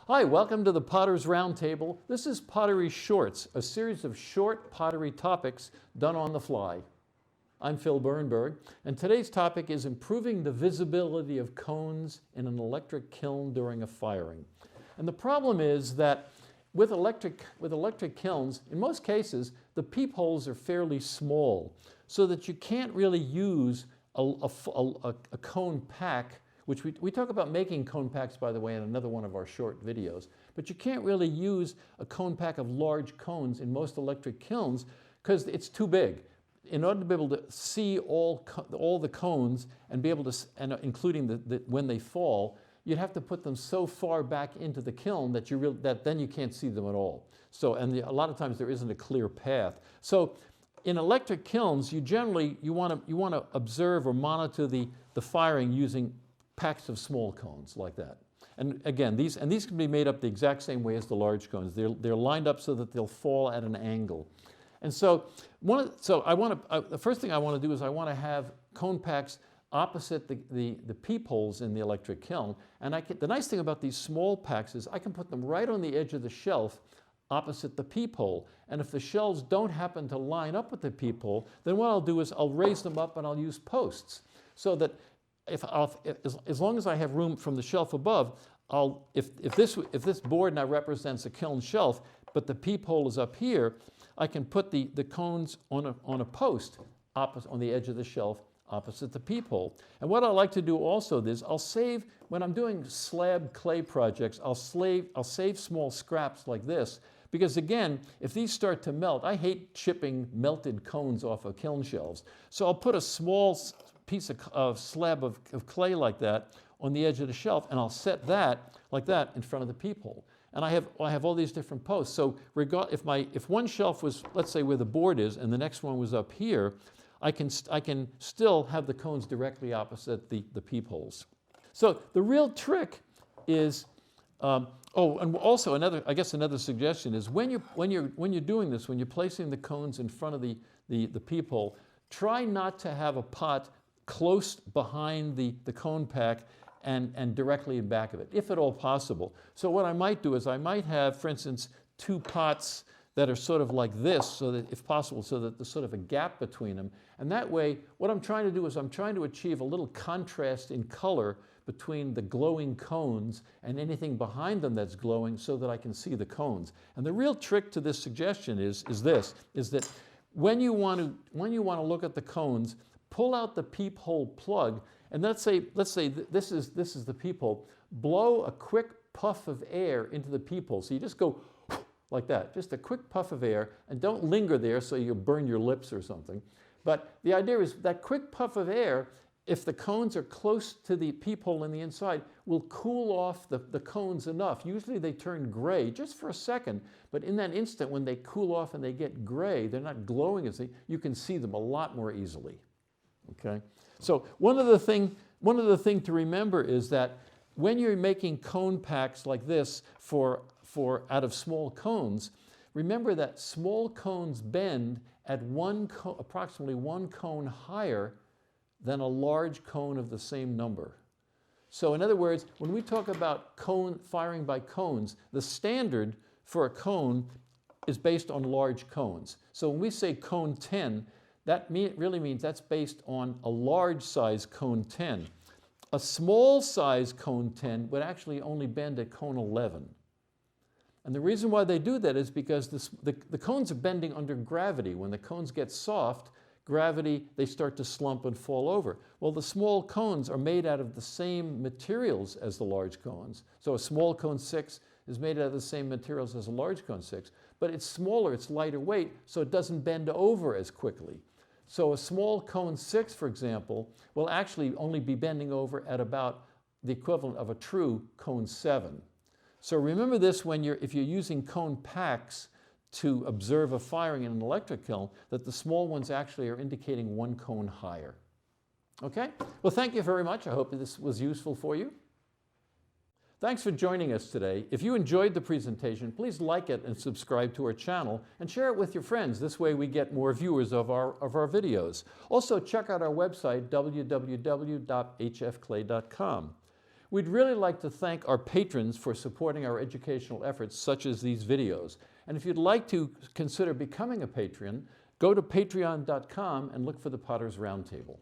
Hi, welcome to the Potter's Roundtable. This is Pottery Shorts, a series of short pottery topics done on the fly. I'm Phil Berneburg, and today's topic is improving the visibility of cones in an electric kiln during a firing. And the problem is that with electric kilns, in most cases, the peepholes are fairly small, so that you can't really use a cone pack, which we talk about making cone packs, by the way, in another one of our short videos. But you can't really use a cone pack of large cones in most electric kilns because it's too big. In order to be able to see all the cones and be able to, including when they fall, you'd have to put them so far back into the kiln that then you can't see them at all. So, a lot of times there isn't a clear path. So, in electric kilns, you want to observe or monitor the firing using packs of small cones like that. And again, these can be made up the exact same way as the large cones. They're lined up so that they'll fall at an angle. And so, the first thing I want to do is I want to have cone packs opposite the peepholes in the electric kiln. And the nice thing about these small packs is I can put them right on the edge of the shelf opposite the peephole. And if the shelves don't happen to line up with the peephole, then what I'll do is I'll raise them up and I'll use posts. So that as long as I have room from the shelf above, if this board now represents a kiln shelf, but the peephole is up here, I can put the cones on a post on the edge of the shelf opposite the peephole. And what I like to do also is I'll save, when I'm doing slab clay projects, I'll save small scraps like this, because again, if these start to melt, I hate chipping melted cones off of kiln shelves. So I'll put a small piece of slab of clay like that on the edge of the shelf, and I'll set that like that in front of the peephole. And I have all these different posts. So if one shelf was, let's say, where the board is, and the next one was up here, I can still have the cones directly opposite the peepholes. So the real trick is, and also another suggestion is when you're doing this, when you're placing the cones in front of the peephole, try not to have a pot close behind the cone pack and directly in back of it, if at all possible. So what I might do is I might have, for instance, two pots that are sort of like this, so that if possible, so that there's sort of a gap between them. And that way, what I'm trying to do is I'm trying to achieve a little contrast in color between the glowing cones and anything behind them that's glowing, so that I can see the cones. And the real trick to this suggestion is that when you want to look at the cones, pull out the peephole plug, and let's say this is the peephole. Blow a quick puff of air into the peephole. So you just go like that, just a quick puff of air, and don't linger there so you'll burn your lips or something. But the idea is that quick puff of air, if the cones are close to the peephole in the inside, will cool off the cones enough. Usually they turn gray just for a second, but in that instant when they cool off and they get gray, they're not glowing as you can see them a lot more easily. Okay? So one other thing to remember is that when you're making cone packs like this out of small cones, remember that small cones bend at approximately one cone higher than a large cone of the same number. So in other words, when we talk about firing by cones, the standard for a cone is based on large cones. So when we say cone 10, that really means that's based on a large size cone 10. A small size cone 10 would actually only bend at cone 11. And the reason why they do that is because the cones are bending under gravity. When the cones get soft, gravity, they start to slump and fall over. Well, the small cones are made out of the same materials as the large cones. So a small cone 6 is made out of the same materials as a large cone 6, but it's smaller, it's lighter weight, so it doesn't bend over as quickly. So a small cone 6, for example, will actually only be bending over at about the equivalent of a true cone 7. So remember this if you're using cone packs to observe a firing in an electric kiln, that the small ones actually are indicating one cone higher. Okay? Well, thank you very much. I hope this was useful for you. Thanks for joining us today. If you enjoyed the presentation, please like it and subscribe to our channel and share it with your friends. This way we get more viewers of our videos. Also, check out our website, www.hfclay.com. We'd really like to thank our patrons for supporting our educational efforts, such as these videos. And if you'd like to consider becoming a patron, go to patreon.com and look for the Potter's Roundtable.